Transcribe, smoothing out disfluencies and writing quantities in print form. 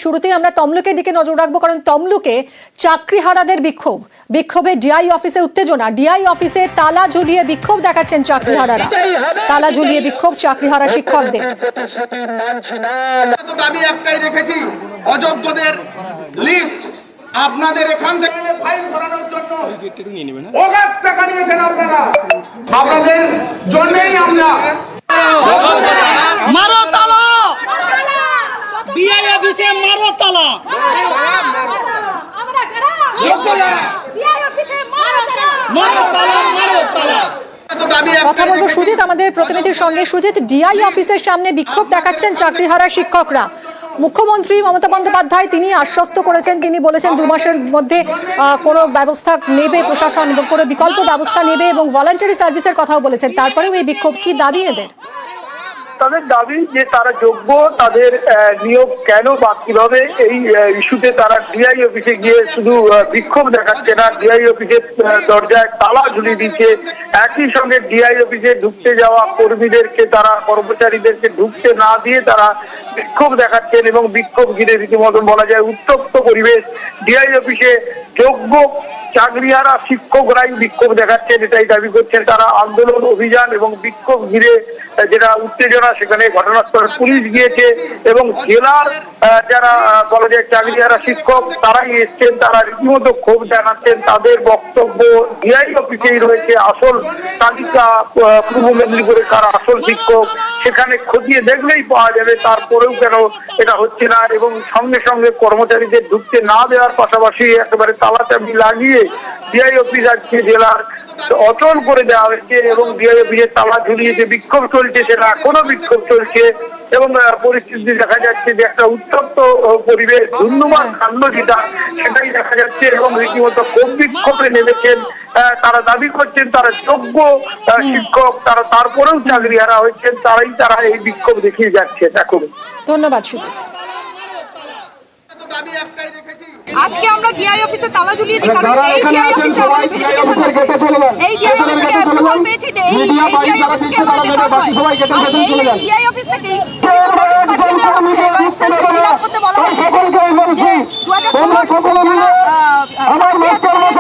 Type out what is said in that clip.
শুরুতেই আমরা তমলুকের দিকে নজর রাখবো, কারণ তমলুকে চাকরিহারাদের বিক্ষোভে ডিআই অফিসে উত্তেজনা। ডিআই অফিসে তালা ঝুলিয়ে বিক্ষোভ দেখাচ্ছেন চাকরিহারারা। তালা ঝুলিয়ে বিক্ষোভ চাকরিহারা শিক্ষকদের। দাবি একটাই রেখেছি, অযোগ্যদের লিস্ট আপনাদের এখান থেকে ফাইল করানোর জন্য অগাধ টাকা নিয়েছেন আপনারা, আপনাদের জন্যই আমরা মারো তালা, ডিআই অফিসে মারো তালা, কথা বলবো সুজিত আমাদের প্রতিনিধির সঙ্গে। সুজিত, ডিআই অফিসের সামনে বিক্ষোভ দেখাচ্ছেন চাকরিহারা শিক্ষকরা। মুখ্যমন্ত্রী মমতা বন্দ্যোপাধ্যায় তিনি আশ্বস্ত করেছেন, তিনি বলেছেন 2 মাসের মধ্যে কোনো ব্যবস্থা নেবে প্রশাসন, কোনো বিকল্প ব্যবস্থা নেবে এবং ভলান্টারি সার্ভিসের কথাও বলেছেন। তারপরেও এই বিক্ষোভ, কি দাবি এদের? তাদের দাবি যে তারা যোগ্য, তাদের নিয়োগ কেন বা কিভাবে, এই ইস্যুতে তারা ডিআই অফিসে গিয়ে শুধু বিক্ষোভ দেখাচ্ছে না, ডিআই অফিসের দরজায় তালা ঝুলিয়ে দিচ্ছে। একই সঙ্গে ডিআই অফিসে ঢুকতে যাওয়া কর্মীদেরকে, তারা কর্মচারীদেরকে ঢুকতে না দিয়ে তারা বিক্ষোভ দেখাচ্ছেন এবং বিক্ষোভ ঘিরে রীতিমতন বলা যায় উত্তপ্ত পরিবেশ। ডিআই অফিসে যোগ্য চাকরিহারা শিক্ষকরাই বিক্ষোভ দেখাচ্ছেন, এটাই দাবি করছেন তারা। আন্দোলন, অভিযান এবং বিক্ষোভ ঘিরে যেটা উত্তেজনা, সেখানে ঘটনাস্থলে পুলিশ গিয়েছে এবং জেলার যারা বলা যায় চাকরিহারা শিক্ষক তারাই এসছেন, তারা রীতিমতো ক্ষোভ জানাচ্ছেন। তাদের বক্তব্য, ডিআই অফিসেই রয়েছে আসল তালিকা, পূর্ব মেদিনীপুরের কারা আসল শিক্ষক, সেখানে খতিয়ে দেখলেই পাওয়া যাবে। তারপরেও কেন এটা হচ্ছে না, এবং সঙ্গে সঙ্গে কর্মচারীদের ঢুকতে না দেওয়ার পাশাপাশি একেবারে তালাচাবি লাগিয়ে ডিআই অফিস আজকে জেলার অচল করে দেওয়া হয়েছে এবং ডিআই অফিসে তালা ঝুলিয়ে যে বিক্ষোভ চলছে সেটা এখনো বিক্ষোভ চলছে এবং পরিস্থিতি দেখা যাচ্ছে যে একটা উত্তপ্ত পরিবেশ, ধুন্ধুমার কাণ্ড যেটা সেটাই দেখা যাচ্ছে এবং রীতিমতো ক্ষোভ বিক্ষোভে নেমেছেন। তারা দাবি করছেন তারা যোগ্য শিক্ষক, তারা তারপরেও চাকরিহারা হয়েছেন, তারা এই বিক্ষোভ দেখিয়ে যাচ্ছেন এখন। ধন্যবাদ সুজিত। আজকে আমরা ডিআই অফিসে তালা ঝুলিয়ে দিই, কারণ এই ডিআই অফিসে আমাদের ভেরিফিকেশন হয়। এই ডিআই অফিস থেকে অ্যাপ্রুভাল পেয়েছি, এই ডিআই অফিসকে আমাদের বেতন হয়। আর এই ডিআই অফিস থেকেই নোটিশ পাঠিয়ে দেওয়া হচ্ছে এবং সেন্সার ফিল আপ করতে বলা হচ্ছে যে 2016 যারা